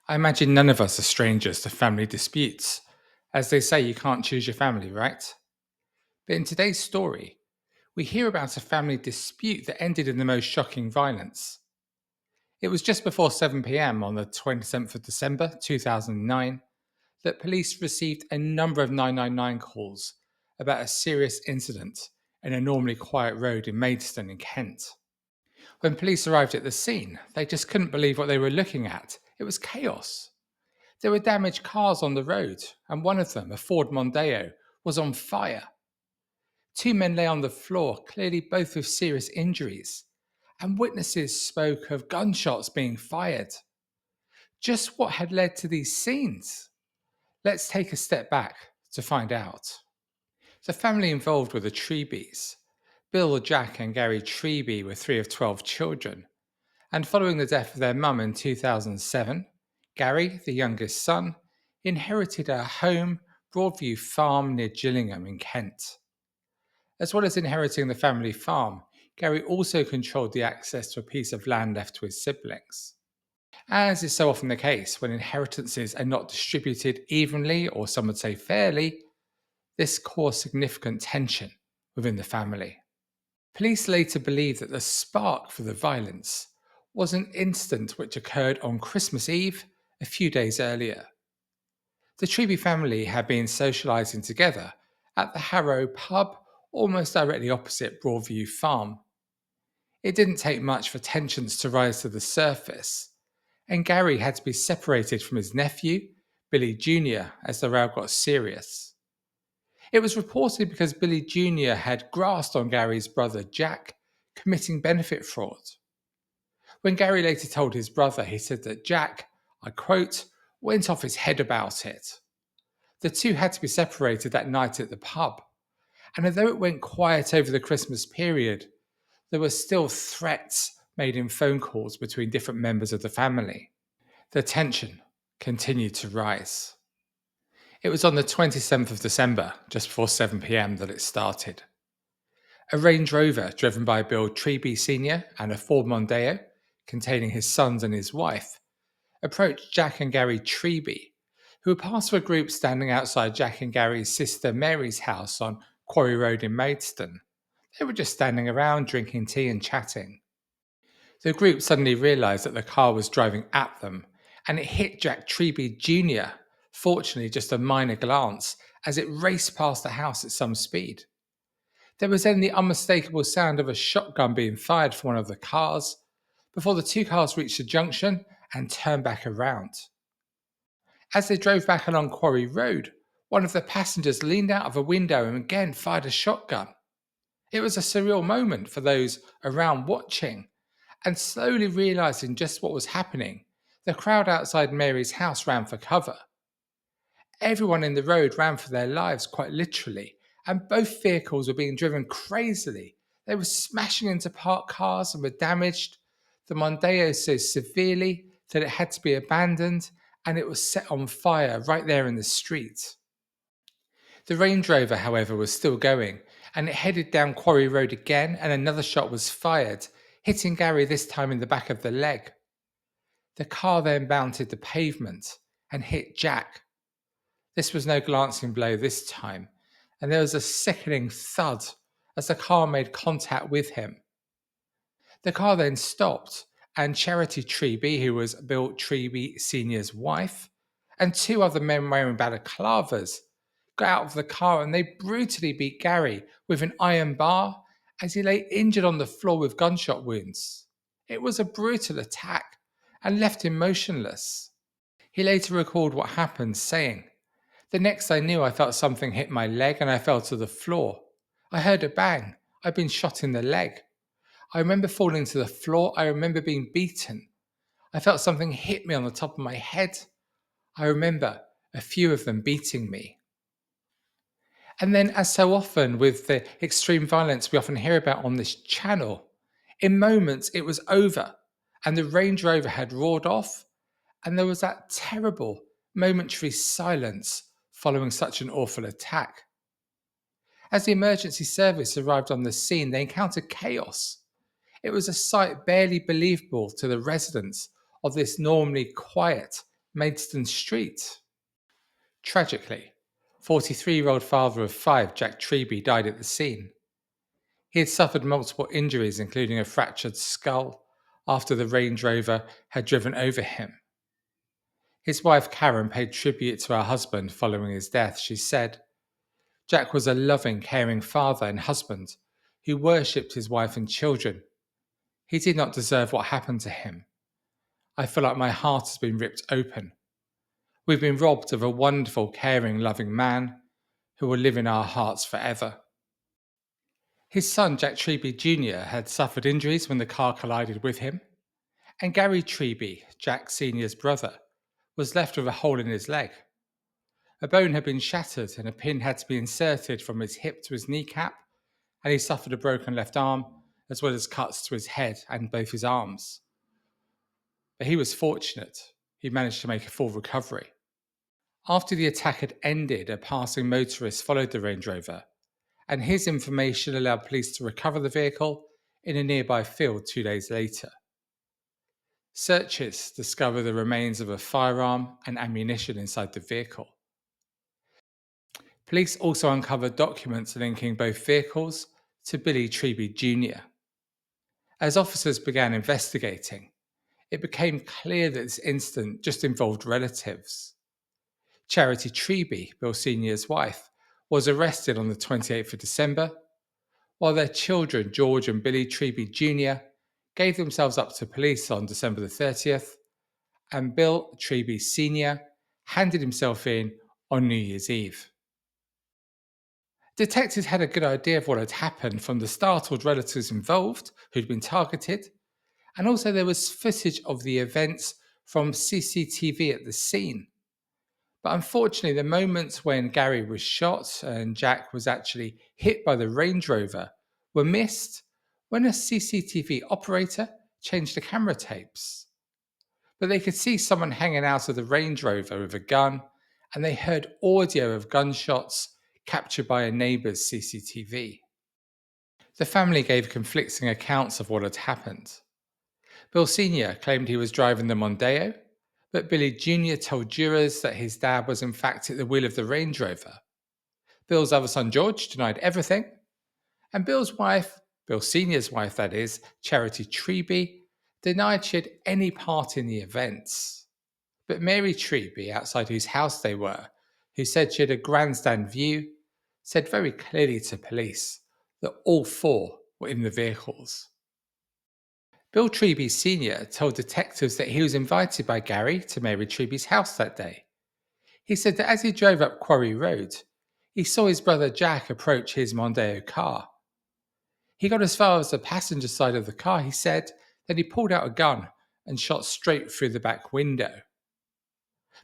I imagine none of us are strangers to family disputes. As they say, you can't choose your family, right? But in today's story, we hear about a family dispute that ended in the most shocking violence. It was just before 7 p.m. on the 27th of December 2009 that police received a number of 999 calls about a serious incident in a normally quiet road in Maidstone in Kent. When police arrived at the scene, they just couldn't believe what they were looking at. It was chaos. There were damaged cars on the road, and one of them, a Ford Mondeo, was on fire. Two men lay on the floor, clearly both with serious injuries, and witnesses spoke of gunshots being fired. Just what had led to these scenes? Let's take a step back to find out. The family involved were the Treebys. Bill, Jack, and Gary Treeby were three of 12 children, and following the death of their mum in 2007, Gary, the youngest son, inherited a home, Broadview Farm near Gillingham in Kent. As well as inheriting the family farm, Gary also controlled the access to a piece of land left to his siblings. As is so often the case when inheritances are not distributed evenly, or some would say fairly, this caused significant tension within the family. Police later believe that the spark for the violence was an incident which occurred on Christmas Eve a few days earlier. The Treeby family had been socialising together at the Harrow pub almost directly opposite Broadview Farm. It didn't take much for tensions to rise to the surface, and Gary had to be separated from his nephew, Billy Jr., as the row got serious. It was reported because Billy Jr. had grasped on Gary's brother Jack, committing benefit fraud. When Gary later told his brother, he said that Jack, I quote, went off his head about it. The two had to be separated that night at the pub, and although it went quiet over the Christmas period, there were still threats made in phone calls between different members of the family. The tension continued to rise. It was on the 27th of December, just before 7 p.m, that it started. A Range Rover driven by Bill Treeby Sr. and a Ford Mondeo, containing his sons and his wife, approached Jack and Gary Treeby, who were part of a group standing outside Jack and Gary's sister Mary's house on Quarry Road in Maidstone. They were just standing around drinking tea and chatting. The group suddenly realised that the car was driving at them, and it hit Jack Treeby Jr., fortunately just a minor glance, as it raced past the house at some speed. There was then the unmistakable sound of a shotgun being fired from one of the cars, before the two cars reached the junction and turned back around. As they drove back along Quarry Road, one of the passengers leaned out of a window and again fired a shotgun. It was a surreal moment for those around watching, and slowly realising just what was happening, the crowd outside Mary's house ran for cover. Everyone in the road ran for their lives, quite literally, and both vehicles were being driven crazily. They were smashing into parked cars and were damaged. The Mondeo so severely that it had to be abandoned, and it was set on fire right there in the street. The Range Rover, however, was still going, and it headed down Quarry Road again, and another shot was fired, hitting Gary this time in the back of the leg. The car then bounded the pavement and hit Jack. This was no glancing blow this time, and there was a sickening thud as the car made contact with him. The car then stopped, and Charity Treeby, who was Bill Treeby Sr.'s wife, and two other men wearing balaclavas got out of the car, and they brutally beat Gary with an iron bar as he lay injured on the floor with gunshot wounds. It was a brutal attack and left him motionless. He later recalled what happened, saying, "The next I knew, I felt something hit my leg and I fell to the floor. I heard a bang. I'd been shot in the leg. I remember falling to the floor. I remember being beaten. I felt something hit me on the top of my head. I remember a few of them beating me." And then, as so often with the extreme violence we often hear about on this channel, in moments it was over and the Range Rover had roared off, and there was that terrible momentary silence following such an awful attack. As the emergency service arrived on the scene, they encountered chaos. It was a sight barely believable to the residents of this normally quiet Maidstone Street. Tragically, 43-year-old father of five, Jack Treby, died at the scene. He had suffered multiple injuries, including a fractured skull, after the Range Rover had driven over him. His wife Karen paid tribute to her husband following his death. She said, "Jack was a loving, caring father and husband who worshipped his wife and children. He did not deserve what happened to him. I feel like my heart has been ripped open. We've been robbed of a wonderful, caring, loving man who will live in our hearts forever." His son, Jack Treby Jr., had suffered injuries when the car collided with him, and Gary Treby, Jack Sr.'s brother, was left with a hole in his leg. A bone had been shattered and a pin had to be inserted from his hip to his kneecap, and he suffered a broken left arm, as well as cuts to his head and both his arms. But he was fortunate. He managed to make a full recovery. After the attack had ended, a passing motorist followed the Range Rover, and his information allowed police to recover the vehicle in a nearby field 2 days later. Searchers discovered the remains of a firearm and ammunition inside the vehicle. Police also uncovered documents linking both vehicles to Billy Treby Jr. As officers began investigating, it became clear that this incident just involved relatives. Charity Treby, Bill Sr.'s wife, was arrested on the 28th of December, while their children, George and Billy Treby Jr., gave themselves up to police on December the 30th, and Bill Treby Sr. handed himself in on New Year's Eve. Detectives had a good idea of what had happened from the startled relatives involved who'd been targeted, and also there was footage of the events from CCTV at the scene. But unfortunately, the moments when Gary was shot and Jack was actually hit by the Range Rover were missed when a CCTV operator changed the camera tapes. But they could see someone hanging out of the Range Rover with a gun, and they heard audio of gunshots captured by a neighbour's CCTV. The family gave conflicting accounts of what had happened. Bill Sr. claimed he was driving the Mondeo, but Billy Jr. told jurors that his dad was in fact at the wheel of the Range Rover. Bill's other son George denied everything, and Bill's wife, Bill Sr.'s wife that is, Charity Treby, denied she had any part in the events. But Mary Treby, outside whose house they were, who said she had a grandstand view, said very clearly to police that all four were in the vehicles. Bill Treby Sr. told detectives that he was invited by Gary to Mary Treby's house that day. He said that as he drove up Quarry Road, he saw his brother Jack approach his Mondeo car. He got as far as the passenger side of the car, he said, then he pulled out a gun and shot straight through the back window.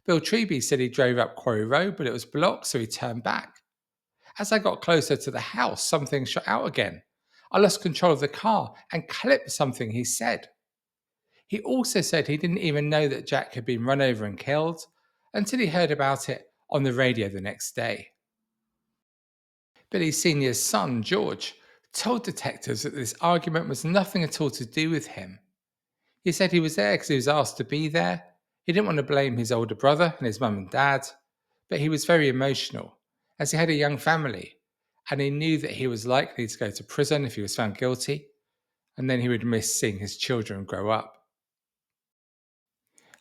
Bill Treby said he drove up Quarry Road, but it was blocked, so he turned back. As I got closer to the house, something shot out again. I lost control of the car and clipped something, he said. He also said he didn't even know that Jack had been run over and killed until he heard about it on the radio the next day. Billy Sr.'s son, George, told detectives that this argument was nothing at all to do with him. He said he was there because he was asked to be there. He didn't want to blame his older brother and his mum and dad, but he was very emotional as he had a young family and he knew that he was likely to go to prison if he was found guilty, and then he would miss seeing his children grow up.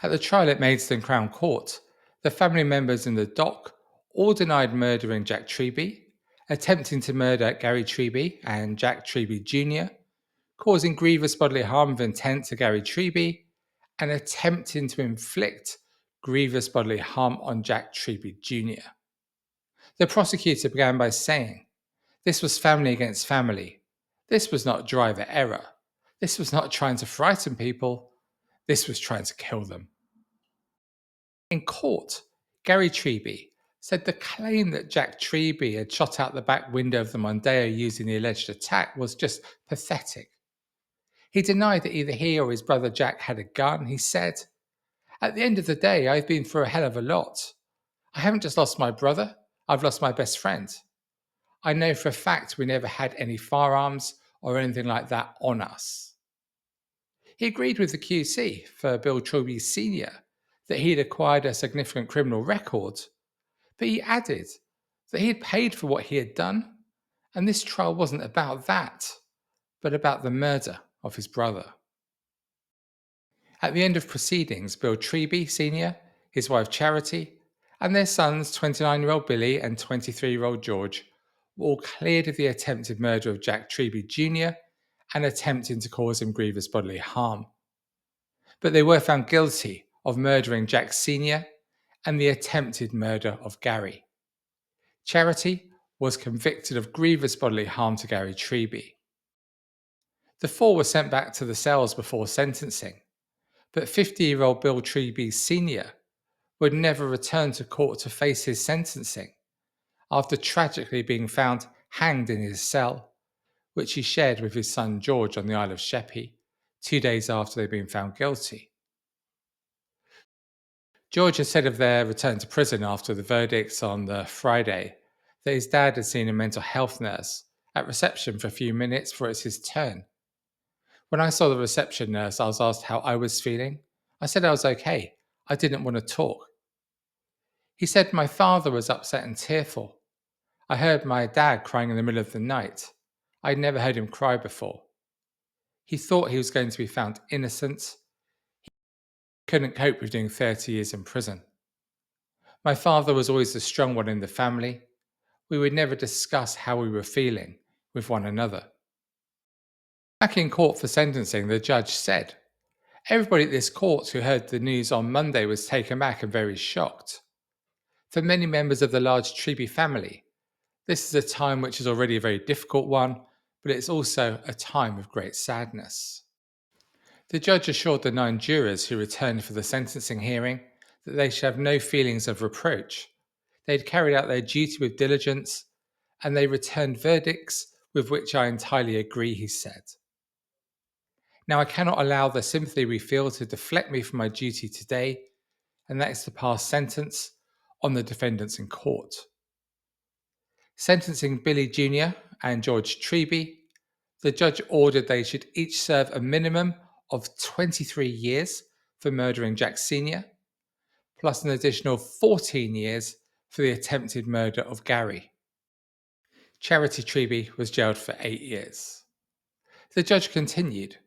At the trial at Maidstone Crown Court, the family members in the dock all denied murdering Jack Treby, attempting to murder Gary Treby and Jack Treby Jr., causing grievous bodily harm with intent to Gary Treby, and attempting to inflict grievous bodily harm on Jack Treby Jr. The prosecutor began by saying, "This was family against family. This was not driver error. This was not trying to frighten people. This was trying to kill them." In court, Gary Treby said the claim that Jack Treby had shot out the back window of the Mondeo using the alleged attack was just pathetic. He denied that either he or his brother Jack had a gun. He said, "At the end of the day, I've been through a hell of a lot. I haven't just lost my brother, I've lost my best friend. I know for a fact we never had any firearms or anything like that on us." He agreed with the QC for Bill Treby Sr. that he'd acquired a significant criminal record, but he added that he had paid for what he had done, and this trial wasn't about that, but about the murder of his brother. At the end of proceedings, Bill Treby Sr., his wife Charity, and their sons, 29-year-old Billy and 23-year-old George, were all cleared of the attempted murder of Jack Treby Jr. and attempting to cause him grievous bodily harm. But they were found guilty of murdering Jack Sr. and the attempted murder of Gary. Charity was convicted of grievous bodily harm to Gary Treby. The four were sent back to the cells before sentencing, but 50-year-old Bill Treby Sr. would never return to court to face his sentencing after tragically being found hanged in his cell, which he shared with his son George on the Isle of Sheppey 2 days after they'd been found guilty. George had said of their return to prison after the verdicts on the Friday that his dad had seen a mental health nurse at reception for a few minutes before it's his turn. When I saw the reception nurse, I was asked how I was feeling. I said I was okay. I didn't want to talk. He said my father was upset and tearful. I heard my dad crying in the middle of the night. I'd never heard him cry before. He thought he was going to be found innocent. He couldn't cope with doing 30 years in prison. My father was always the strong one in the family. We would never discuss how we were feeling with one another. Back in court for sentencing, the judge said, "Everybody at this court who heard the news on Monday was taken back and very shocked. For many members of the large Treby family, this is a time which is already a very difficult one, but it's also a time of great sadness." The judge assured the 9 jurors who returned for the sentencing hearing that they should have no feelings of reproach. They'd carried out their duty with diligence, and they returned verdicts with which I entirely agree, he said. Now, I cannot allow the sympathy we feel to deflect me from my duty today, and that is to pass sentence on the defendants in court. Sentencing Billy Jr. and George Treby, the judge ordered they should each serve a minimum of 23 years for murdering Jack Sr., plus an additional 14 years for the attempted murder of Gary. Charity Treby was jailed for 8 years. The judge continued,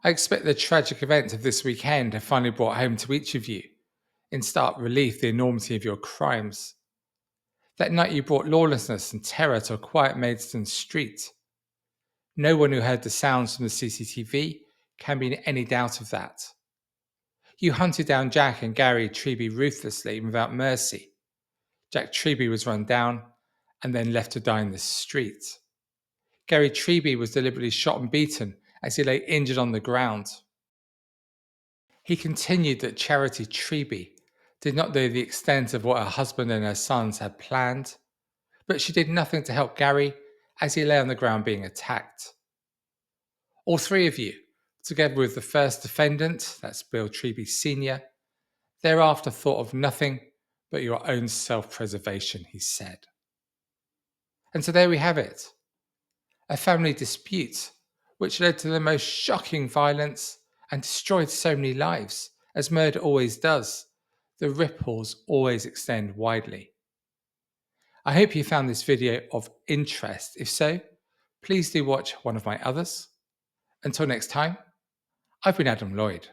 "I expect the tragic events of this weekend have finally brought home to each of you, in stark relief, the enormity of your crimes. That night you brought lawlessness and terror to a quiet Maidstone street. No one who heard the sounds from the CCTV can be in any doubt of that. You hunted down Jack and Gary Treby ruthlessly and without mercy. Jack Treby was run down and then left to die in the street. Gary Treby was deliberately shot and beaten as he lay injured on the ground." He continued that Charity Treby did not know the extent of what her husband and her sons had planned, but she did nothing to help Gary as he lay on the ground being attacked. All three of you, together with the first defendant, that's Bill Treby Sr., thereafter thought of nothing but your own self-preservation, he said. And so there we have it. A family dispute which led to the most shocking violence and destroyed so many lives, as murder always does. The ripples always extend widely. I hope you found this video of interest. If so, please do watch one of my others. Until next time, I've been Adam Lloyd.